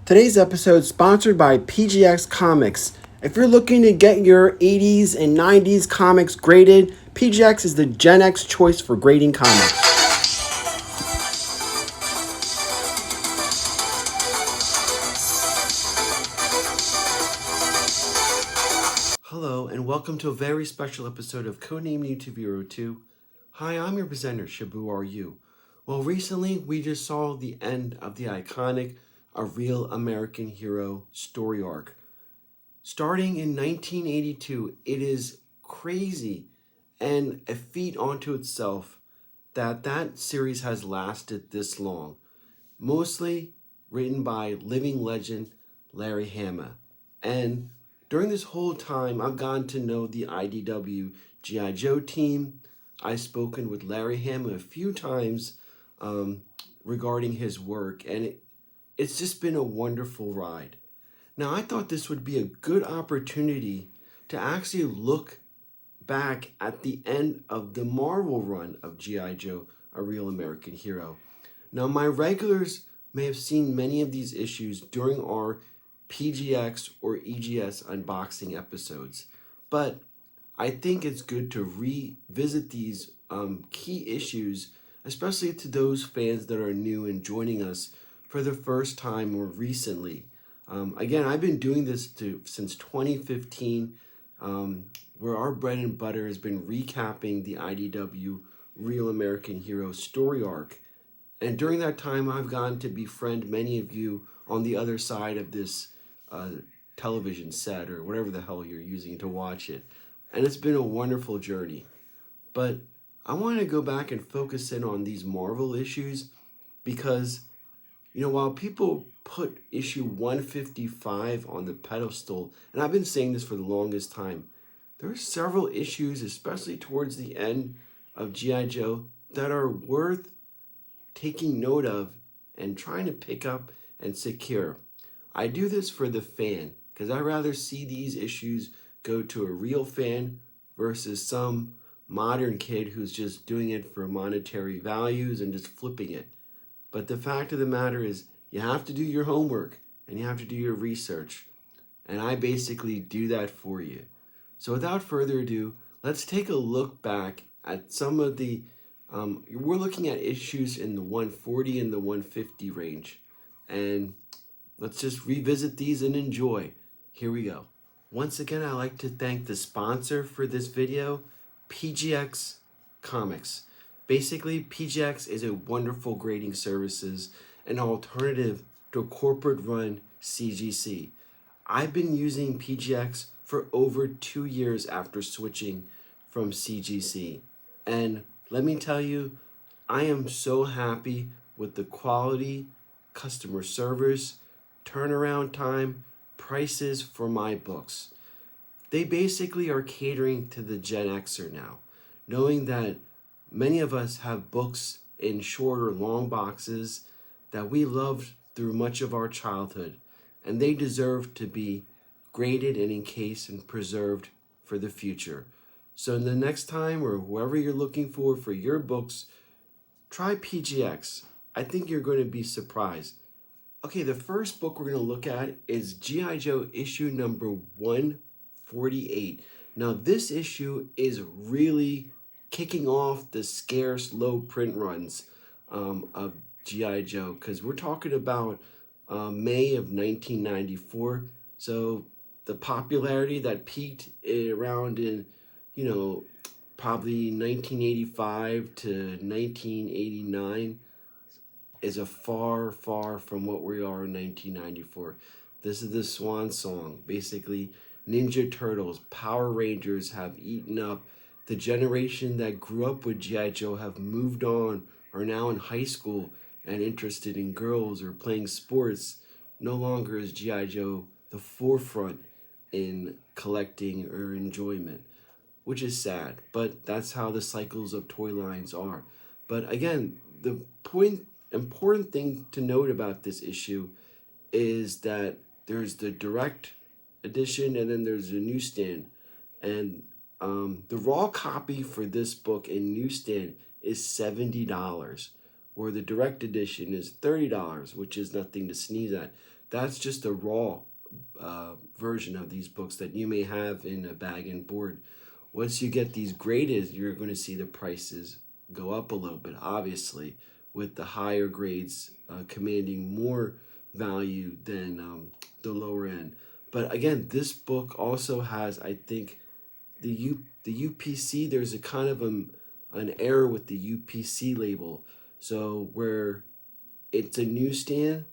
Today's episode is sponsored by PGX Comics. If you're looking to get your 80s and 90s comics graded, PGX is the Gen X choice for grading comics. Hello, and welcome to a very special episode of Codename YouTube Hero 2. Hi, I'm your presenter, Shabu Are You. Well, recently we just saw the end of the iconic A Real American Hero story arc. Starting in 1982, it is crazy and a feat unto itself that series has lasted this long. Mostly written by living legend Larry Hama. And during this whole time, I've gotten to know the IDW GIJoe team. I've spoken with Larry Hama a few times regarding his work, and it's just been a wonderful ride. Now, I thought this would be a good opportunity to actually look back at the end of the Marvel run of G.I. Joe, A Real American Hero. Now, my regulars may have seen many of these issues during our PGX or EGS unboxing episodes, but I think it's good to revisit these key issues, especially to those fans that are new and joining us for the first time or recently. Again, I've been doing this since 2015, where our bread and butter has been recapping the IDW Real American Hero story arc. And during that time, I've gotten to befriend many of you on the other side of this television set or whatever the hell you're using to watch it. And it's been a wonderful journey. But I want to go back and focus in on these Marvel issues because, while people put issue 155 on the pedestal, and I've been saying this for the longest time, there are several issues, especially towards the end of G.I. Joe, that are worth taking note of and trying to pick up and secure. I do this for the fan because I'd rather see these issues go to a real fan versus some modern kid who's just doing it for monetary values and just flipping it. But the fact of the matter is you have to do your homework and you have to do your research. And I basically do that for you. So without further ado, let's take a look back at some of the we're looking at issues in the 140 and the 150 range. And let's just revisit these and enjoy. Here we go. Once again, I'd like to thank the sponsor for this video, PGX Comics. Basically, PGX is a wonderful grading services, an alternative to corporate-run CGC. I've been using PGX for over 2 years after switching from CGC. And let me tell you, I am so happy with the quality, customer service, turnaround time, prices for my books. They basically are catering to the Gen Xer now, knowing that many of us have books in short or long boxes that we loved through much of our childhood, and they deserve to be graded and encased and preserved for the future. So the next time or whoever you're looking for your books, try PGX. I think you're going to be surprised. Okay, the first book we're going to look at is G.I. Joe issue number 148. Now, this issue is really kicking off the scarce low print runs of G.I. Joe, because we're talking about May of 1994. So the popularity that peaked around in, probably 1985 to 1989 is a far, far from what we are in 1994. This is the swan song. Basically, Ninja Turtles, Power Rangers have eaten up. The generation that grew up with G.I. Joe have moved on, are now in high school and interested in girls or playing sports. No longer is G.I. Joe the forefront in collecting or enjoyment, which is sad, but that's how the cycles of toy lines are. But again, the important thing to note about this issue is that there's the direct edition and then there's the newsstand. And the raw copy for this book in newsstand is $70, where the direct edition is $30, which is nothing to sneeze at. that's just a raw version of these books that you may have in a bag and board. Once you get these graded, you're going to see the prices go up a little bit, obviously, with the higher grades commanding more value than the lower end. But again, this book also has, I think, the UPC. There's a kind of an error with the UPC label. So where it's a newsstand,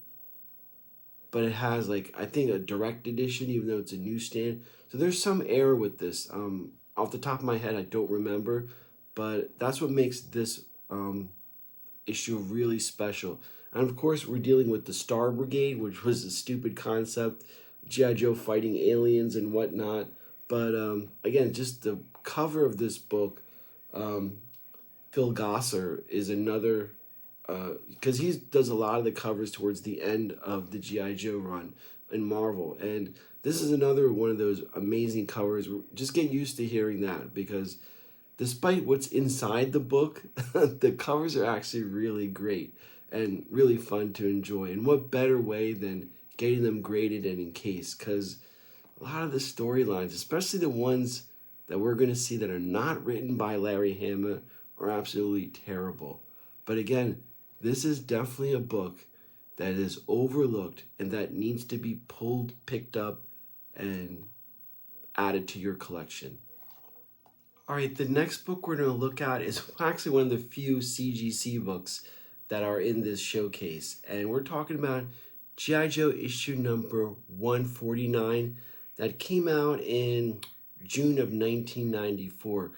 but it has, like, I think a direct edition, even though it's a newsstand. So there's some error with this. Off the top of my head, I don't remember, but that's what makes this issue really special. And of course, we're dealing with the Star Brigade, which was a stupid concept, G.I. Joe fighting aliens and whatnot. But again, just the cover of this book, Phil Gosser is another, because he does a lot of the covers towards the end of the G.I. Joe run in Marvel. And this is another one of those amazing covers. Just get used to hearing that, because despite what's inside the book, the covers are actually really great and really fun to enjoy. And what better way than getting them graded and encased? Because a lot of the storylines, especially the ones that we're going to see that are not written by Larry Hama, are absolutely terrible. But again, this is definitely a book that is overlooked and that needs to be pulled, picked up, and added to your collection. All right, the next book we're going to look at is actually one of the few CGC books that are in this showcase. And we're talking about G.I. Joe issue number 149 that came out in June of 1994.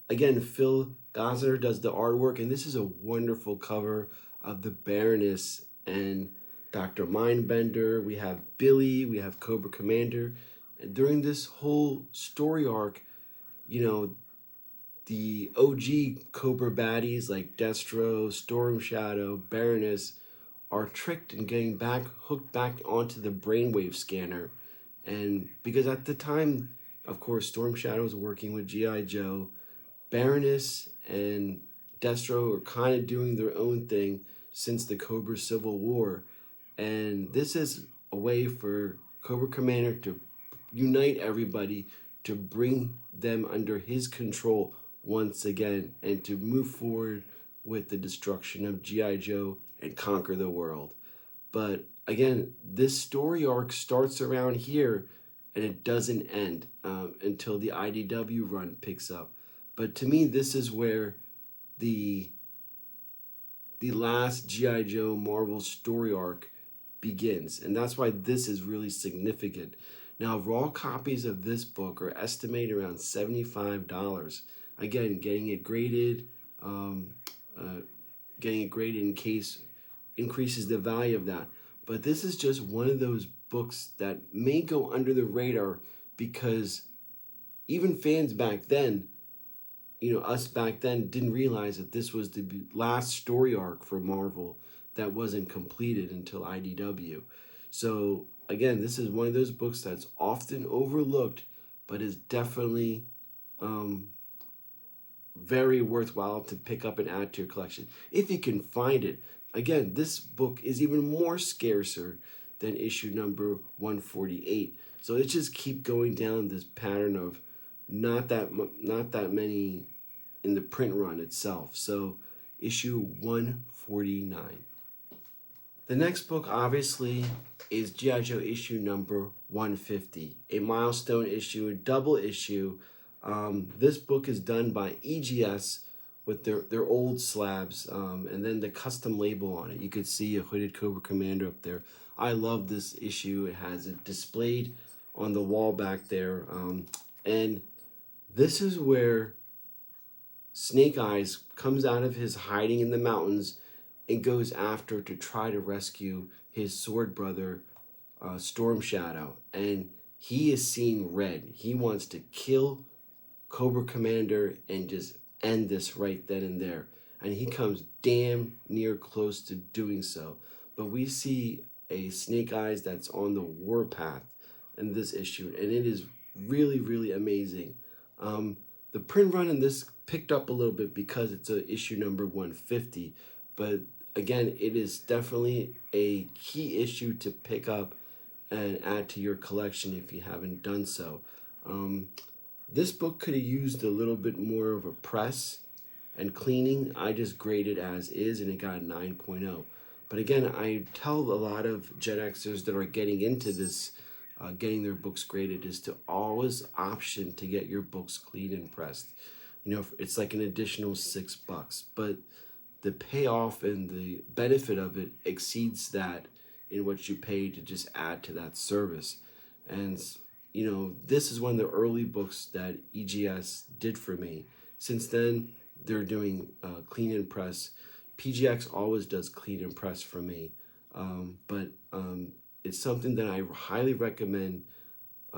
Again, Phil Gosner does the artwork, and this is a wonderful cover of the Baroness and Dr. Mindbender. We have Billy, we have Cobra Commander. And during this whole story arc, you know, the OG Cobra baddies like Destro, Storm Shadow, Baroness are tricked and getting hooked back onto the brainwave scanner. And because at the time, of course, Storm Shadow was working with G.I. Joe, Baroness and Destro are kind of doing their own thing since the Cobra Civil War. And this is a way for Cobra Commander to unite everybody, to bring them under his control once again, and to move forward with the destruction of G.I. Joe and conquer the world. But again, this story arc starts around here and it doesn't end until the IDW run picks up. But to me, this is where the last G.I. Joe Marvel story arc begins. And that's why this is really significant. Now, raw copies of this book are estimated around $75. Again, getting it graded in case increases the value of that. But this is just one of those books that may go under the radar, because even fans back then, you know, us back then, didn't realize that this was the last story arc for Marvel that wasn't completed until IDW. So again, this is one of those books that's often overlooked, but is definitely very worthwhile to pick up and add to your collection if you can find it. Again, this book is even more scarcer than issue number 148. So it just keep going down this pattern of not that many in the print run itself. So issue 149. The next book, obviously, is G.I. Joe issue number 150, a milestone issue, a double issue. This book is done by EGS with their old slabs, and then the custom label on it. You could see a hooded Cobra Commander up there. I love this issue. It has it displayed on the wall back there. And this is where Snake Eyes comes out of his hiding in the mountains and goes after to try to rescue his sword brother, Storm Shadow. And he is seeing red. He wants to kill Cobra Commander and just end this right then and there. And he comes damn near close to doing so. But we see a Snake Eyes that's on the warpath in this issue, and it is really, really amazing. The print run in this picked up a little bit because it's a issue number 150, but again, it is definitely a key issue to pick up and add to your collection if you haven't done so. Um, this book could have used a little bit more of a press and cleaning. I just graded as is and it got a 9.0. But again, I tell a lot of Gen Xers that are getting into this, getting their books graded, is to always option to get your books clean and pressed. You know, it's like an additional $6, but the payoff and the benefit of it exceeds that in what you pay to just add to that service. And, you know, this is one of the early books that EGS did for me. Since then, they're doing clean and press. PGX always does clean and press for me. But it's something that I highly recommend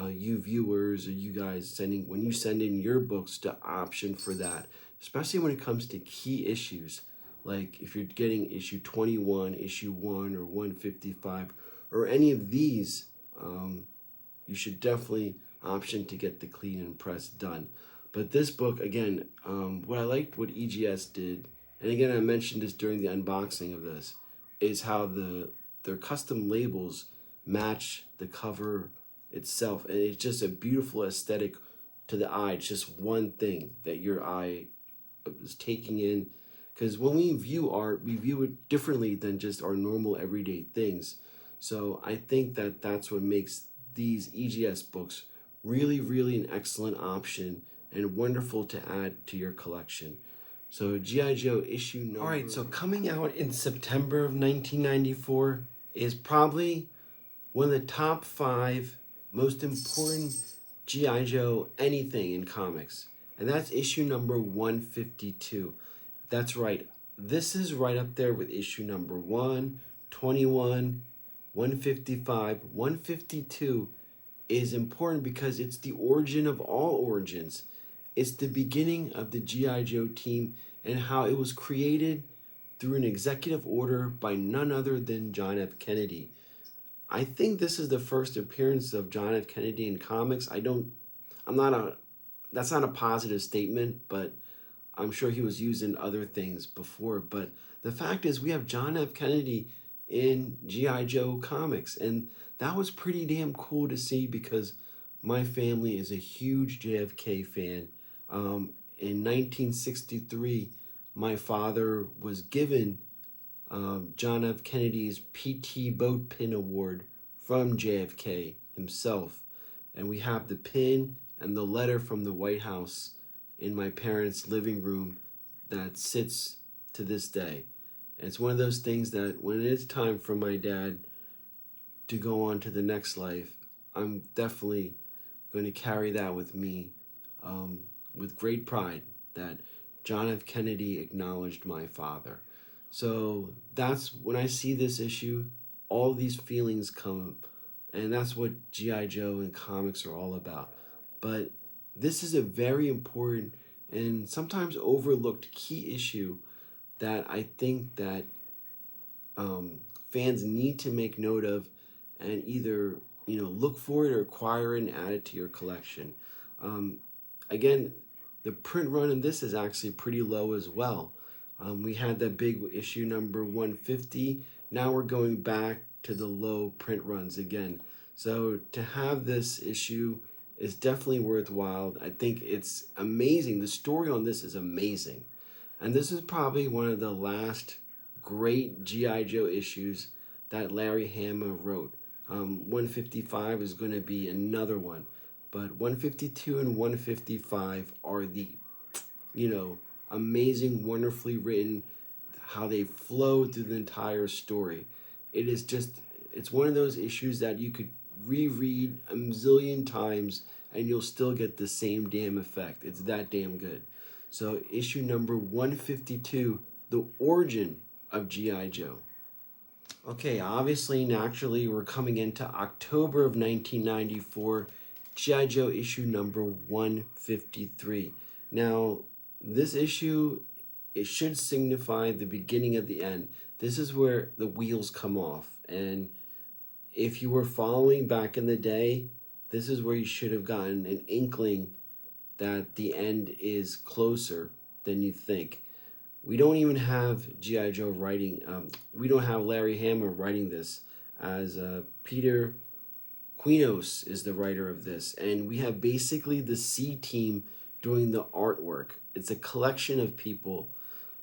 you viewers or you guys when you send in your books to option for that, especially when it comes to key issues. Like if you're getting issue 21, issue 1, or 155, or any of these, you should definitely option to get the clean and press done. But this book, again, what I liked what EGS did, and again I mentioned this during the unboxing of this, is how their custom labels match the cover itself, and it's just a beautiful aesthetic to the eye. It's just one thing that your eye is taking in, because when we view art, we view it differently than just our normal everyday things. So I think that that's what makes these EGS books really, really an excellent option and wonderful to add to your collection. So G.I. Joe issue number... All right, so coming out in September of 1994 is probably one of the top 5 most important G.I. Joe anything in comics. And that's issue number 152. That's right. This is right up there with issue number 1, 21, 155, 152 is important because it's the origin of all origins. It's the beginning of the G.I. Joe team and how it was created through an executive order by none other than John F. Kennedy. I think this is the first appearance of John F. Kennedy in comics. That's not a positive statement, but I'm sure he was used in other things before. But the fact is we have John F. Kennedy in G.I. Joe comics, and that was pretty damn cool to see because my family is a huge JFK fan. In 1963, my father was given John F. Kennedy's P.T. Boat Pin Award from JFK himself. And we have the pin and the letter from the White House in my parents' living room that sits to this day. And it's one of those things that when it is time for my dad to go on to the next life, I'm definitely going to carry that with me with great pride that John F. Kennedy acknowledged my father. So that's when I see this issue, all these feelings come up, and that's what G.I. Joe and comics are all about. But this is a very important and sometimes overlooked key issue that I think that fans need to make note of and either look for it or acquire it and add it to your collection. Again, the print run in this is actually pretty low as well. We had that big issue number 150. Now we're going back to the low print runs again. So to have this issue is definitely worthwhile. I think it's amazing. The story on this is amazing. And this is probably one of the last great G.I. Joe issues that Larry Hama wrote. 155 is going to be another one. But 152 and 155 are the, amazing, wonderfully written, how they flow through the entire story. It's one of those issues that you could reread a zillion times and you'll still get the same damn effect. It's that damn good. So issue number 152, The Origin of G.I. Joe. Okay, obviously, naturally, we're coming into October of 1994, G.I. Joe issue number 153. Now, this issue, it should signify the beginning of the end. This is where the wheels come off. And if you were following back in the day, this is where you should have gotten an inkling that the end is closer than you think. we don't even have G.I. Joe writing, we don't have Larry Hama writing this, as Peter Quinos is the writer of this. And we have basically the C team doing the artwork. It's a collection of people.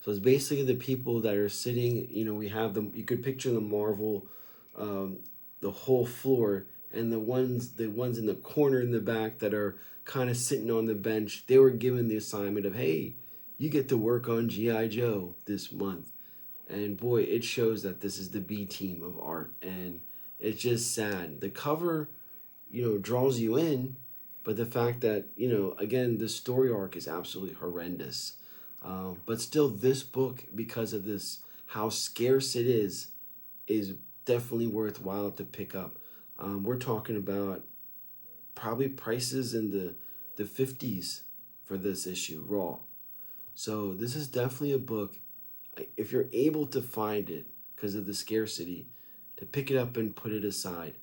So it's basically the people that are sitting, we have them, you could picture the Marvel, the whole floor, and the ones in the corner in the back that are kind of sitting on the bench, they were given the assignment of, hey, you get to work on G.I. Joe this month. And boy, it shows that this is the B team of art. And it's just sad. The cover, draws you in, but the fact that, again, the story arc is absolutely horrendous. But still, this book, because of this, how scarce it is definitely worthwhile to pick up. We're talking about probably prices in the 50s for this issue, raw. So this is definitely a book, if you're able to find it because of the scarcity, to pick it up and put it aside.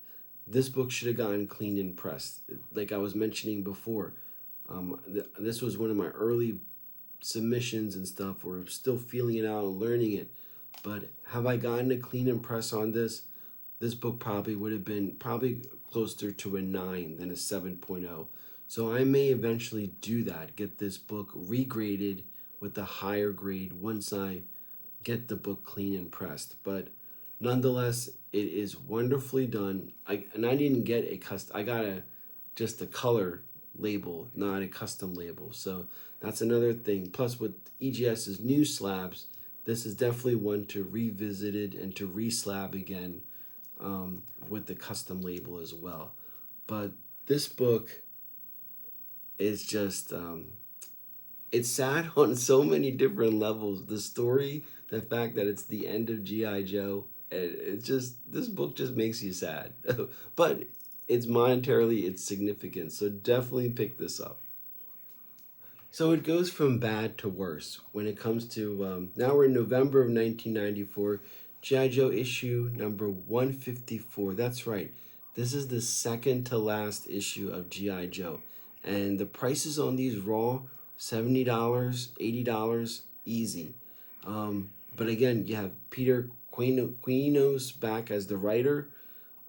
This book should have gotten cleaned and pressed. Like I was mentioning before, this was one of my early submissions and stuff. We're still feeling it out and learning it. But have I gotten a clean and press on this? This book probably would have been probably closer to a 9 than a 7.0. So I may eventually do that, get this book regraded with the higher grade once I get the book clean and pressed. But nonetheless, it is wonderfully done. I didn't get a custom. I got just a color label, not a custom label. So that's another thing. Plus, with EGS's new slabs, this is definitely one to revisit it and to reslab again, with the custom label as well. But this book is just, it's sad on so many different levels. The story, the fact that it's the end of G.I. Joe, it's just, this book just makes you sad. But it's monetarily, it's significant. So definitely pick this up. So it goes from bad to worse when it comes to, now we're in November of 1994, G.I. Joe issue number 154. That's right. This is the second to last issue of G.I. Joe. And the prices on these raw, $70, $80, easy. But again, you have Peter Quinos back as the writer.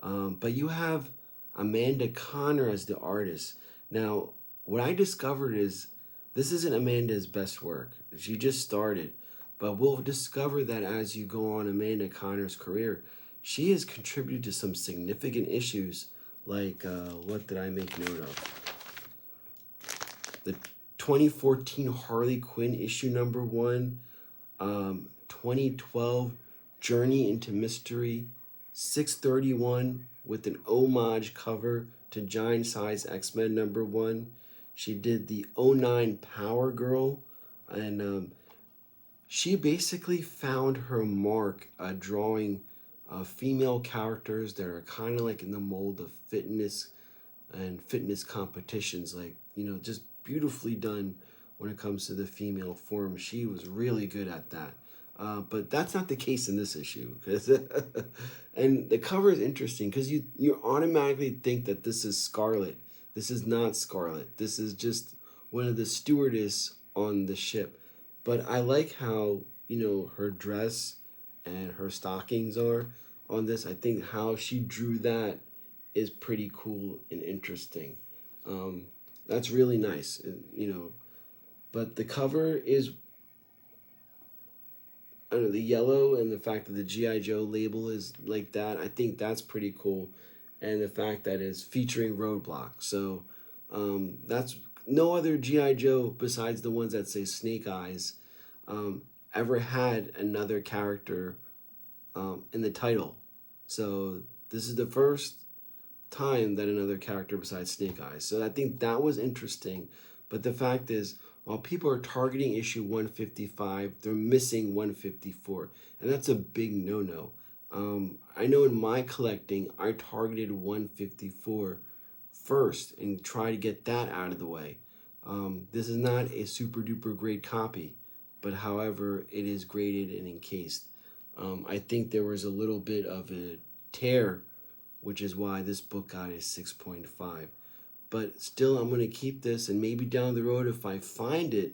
But you have Amanda Connor as the artist. Now, what I discovered is this isn't Amanda's best work. She just started. But we'll discover that as you go on Amanda Connor's career, she has contributed to some significant issues, like, what did I make note of? The 2014 Harley Quinn issue number 1, 2012 Journey into Mystery, 631 with an homage cover to Giant Size X-Men number 1. She did the 09 Power Girl, and she basically found her mark drawing female characters that are kind of like in the mold of fitness and fitness competitions, like, just beautifully done when it comes to the female form. She was really good at that. But that's not the case in this issue. And the cover is interesting because you automatically think that this is Scarlet. This is not Scarlet. This is just one of the stewardess on the ship. But I like how, her dress and her stockings are on this. I think how she drew that is pretty cool and interesting. That's really nice, But the cover is, I don't know, the yellow and the fact that the G.I. Joe label is like that, I think that's pretty cool. And the fact that it's featuring Roadblock. So that's no other G.I. Joe besides the ones that say Snake Eyes ever had another character in the title. So this is the first time that another character besides Snake Eyes. So I think that was interesting. But the fact is, while people are targeting issue 155, they're missing 154. And that's a big no-no. I know in my collecting, I targeted 154 first and try to get that out of the way. This is not a super duper great copy, but however, it is graded and encased. I think there was a little bit of a tear, which is why this book got a 6.5. But still, I'm going to keep this, and maybe down the road, if I find it,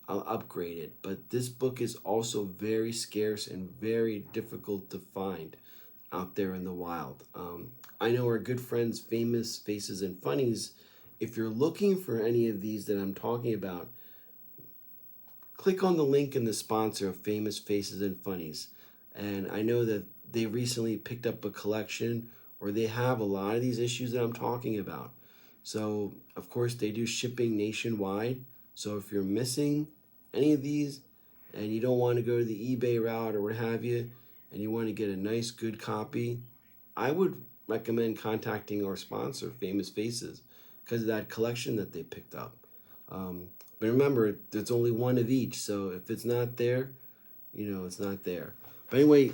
I'll upgrade it. But this book is also very scarce and very difficult to find out there in the wild. I know our good friends, Famous Faces and Funnies, if you're looking for any of these that I'm talking about, click on the link in the sponsor of Famous Faces and Funnies. And I know that they recently picked up a collection where they have a lot of these issues that I'm talking about. So, of course, they do shipping nationwide. So if you're missing any of these and you don't want to go to the eBay route or what have you, and you want to get a nice, good copy, I would recommend contacting our sponsor, Famous Faces, because of that collection that they picked up. But remember, there's only one of each, so if it's not there, it's not there. But anyway,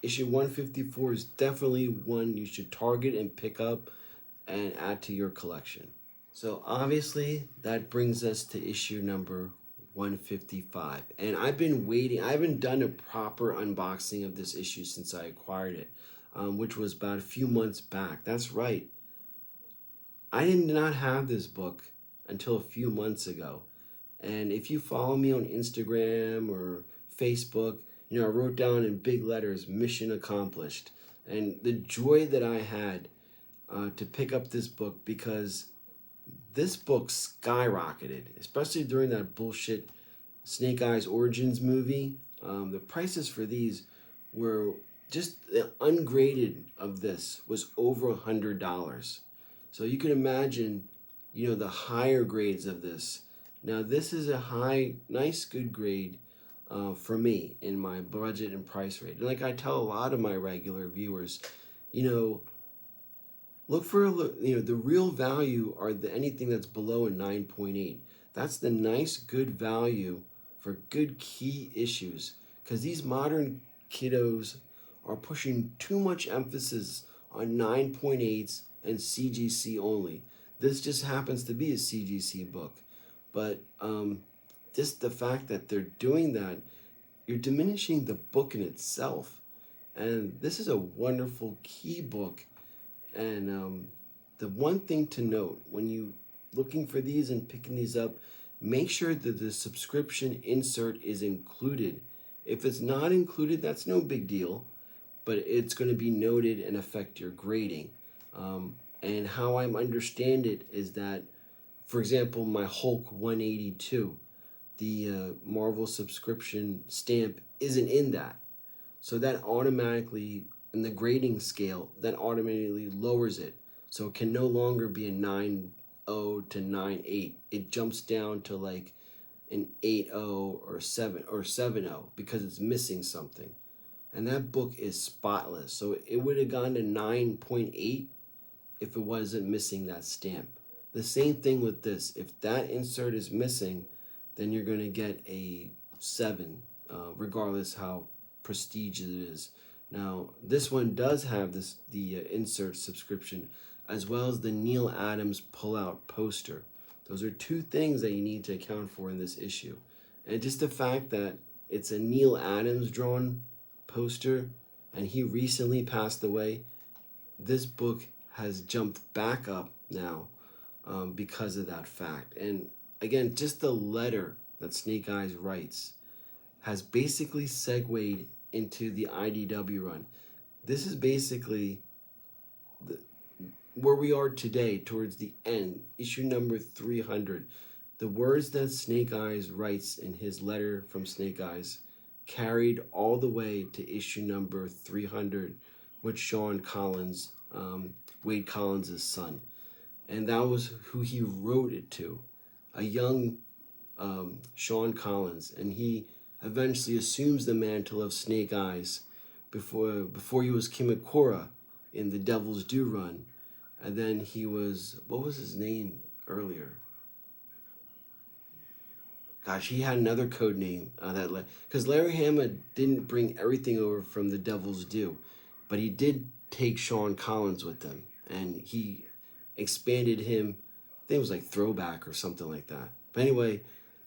issue 154 is definitely one you should target and pick up and add to your collection. So obviously, that brings us to issue number 155. And I've been waiting. I haven't done a proper unboxing of this issue since I acquired it, which was about a few months back. That's right. I did not have this book until a few months ago. And if you follow me on Instagram or Facebook, I wrote down in big letters, mission accomplished. And the joy that I had to pick up this book, because this book skyrocketed, especially during that bullshit Snake Eyes Origins movie. The prices for these were just the ungraded of this was over $100. So you can imagine, the higher grades of this. Now this is a high, nice, good grade for me in my budget and price rate. And like I tell a lot of my regular viewers, look for, the real value are anything that's below a 9.8. That's the nice, good value for good key issues. Because these modern kiddos are pushing too much emphasis on 9.8s and CGC only. This just happens to be a CGC book. But just the fact that they're doing that, you're diminishing the book in itself. And this is a wonderful key book. And the one thing to note when you looking for these and picking these up, make sure that the subscription insert is included. If it's not included, that's no big deal, but it's going to be noted and affect your grading. And how I understand it is that, for example, my Hulk 182, the Marvel subscription stamp isn't in that. So that automatically, in the grading scale, that automatically lowers it. So it can no longer be a 9.0 to 9.8. It jumps down to like an 8.0 or 7.0 because it's missing something. And that book is spotless. So it would have gone to 9.8 if it wasn't missing that stamp. The same thing with this. If that insert is missing, then you're going to get a 7, regardless how prestigious it is. Now, this one does have the insert subscription, as well as the Neil Adams pull-out poster. Those are two things that you need to account for in this issue. And just the fact that it's a Neil Adams drawn poster, and he recently passed away, this book has jumped back up now because of that fact. And again, just the letter that Snake Eyes writes has basically segued into the IDW run. This is basically where we are today, towards the end, issue number 300. The words that Snake Eyes writes in his letter from Snake Eyes carried all the way to issue number 300 with Sean Collins, Wade Collins' son. And that was who he wrote it to, a young Sean Collins. And he eventually assumes the mantle of Snake Eyes before he was Kimakura in the Devil's Due run. And then he was, what was his name earlier? Gosh, he had another code name because Larry Hama didn't bring everything over from the Devil's Due, but he did take Sean Collins with him, and he expanded him. I think it was like Throwback or something like that. But anyway,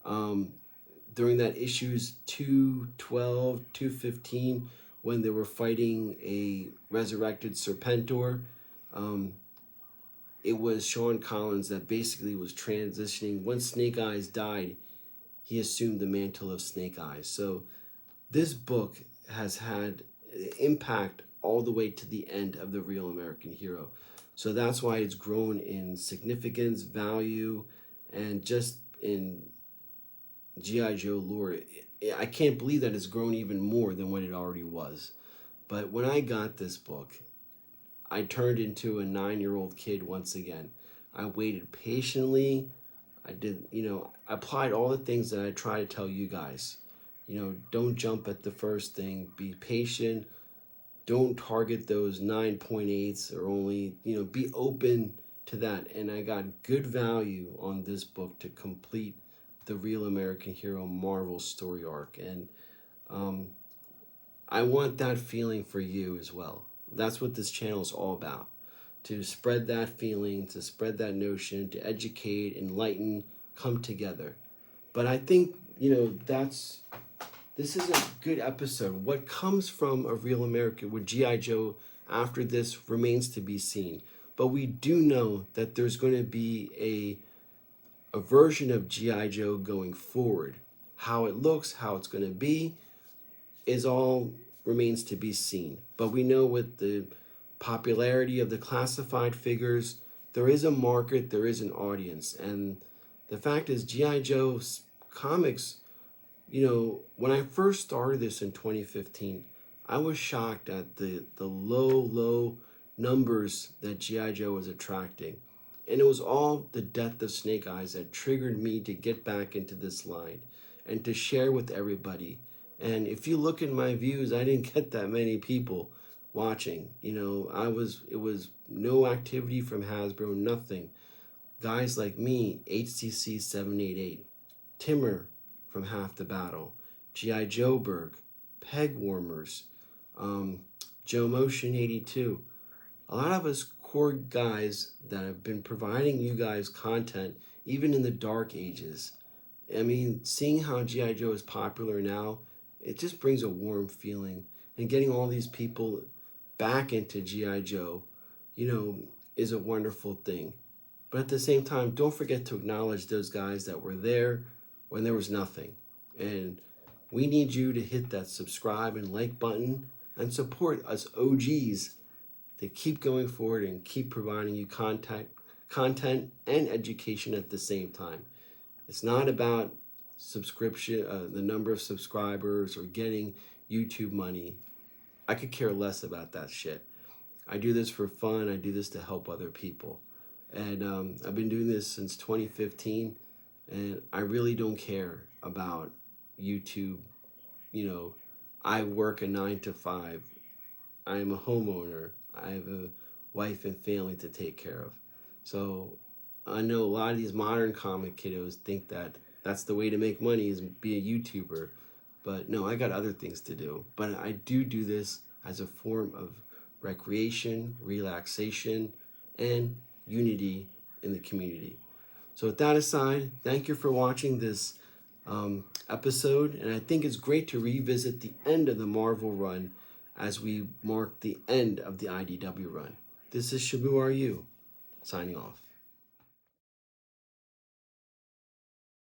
during that issues 212, 215, when they were fighting a resurrected Serpentor, it was Sean Collins that basically was transitioning. Once Snake Eyes died, he assumed the mantle of Snake Eyes. So this book has had impact all the way to the end of the Real American Hero. So that's why it's grown in significance, value, and just in G.I. Joe lore. I can't believe that it's grown even more than what it already was. But when I got this book, I turned into a 9-year-old kid once again. I waited patiently. I did, I applied all the things that I try to tell you guys. Don't jump at the first thing. Be patient. Don't target those 9.8s or only, be open to that. And I got good value on this book to complete the Real American Hero Marvel story arc. And I want that feeling for you as well. That's what this channel is all about. To spread that feeling, to spread that notion, to educate, enlighten, come together. But I think, this is a good episode. What comes from a Real American with G.I. Joe after this remains to be seen. But we do know that there's going to be a version of G.I. Joe going forward. How it looks, how it's going to be, is all remains to be seen. But we know with the popularity of the classified figures, there is a market, there is an audience. And the fact is, G.I. Joe's comics, when I first started this in 2015, I was shocked at the low numbers that G.I. Joe was attracting. And it was all the death of Snake Eyes that triggered me to get back into this line and to share with everybody. And if you look at my views, I didn't get that many people watching. It was no activity from Hasbro, nothing. Guys like me, HCC 788, Timmer from Half the Battle, G.I. Joeberg, Peg Warmers, Joe Motion 82. A lot of us core guys that have been providing you guys content even in the dark ages. I mean, seeing how G.I. Joe is popular now, it just brings a warm feeling. And getting all these people back into G.I. Joe, is a wonderful thing. But at the same time, don't forget to acknowledge those guys that were there when there was nothing. And we need you to hit that subscribe and like button and support us OGs to keep going forward and keep providing you content and education at the same time. It's not about subscription, the number of subscribers, or getting YouTube money. I could care less about that shit. I do this for fun. I do this to help other people. And I've been doing this since 2015, and I really don't care about YouTube. I work a 9 to 5. I am a homeowner. I have a wife and family to take care of. So I know a lot of these modern comic kiddos think that that's the way to make money is be a YouTuber. But no, I got other things to do. But I do this as a form of recreation, relaxation, and unity in the community. So with that aside, thank you for watching this episode. And I think it's great to revisit the end of the Marvel run as we mark the end of the IDW run. This is Shabu Are You, signing off.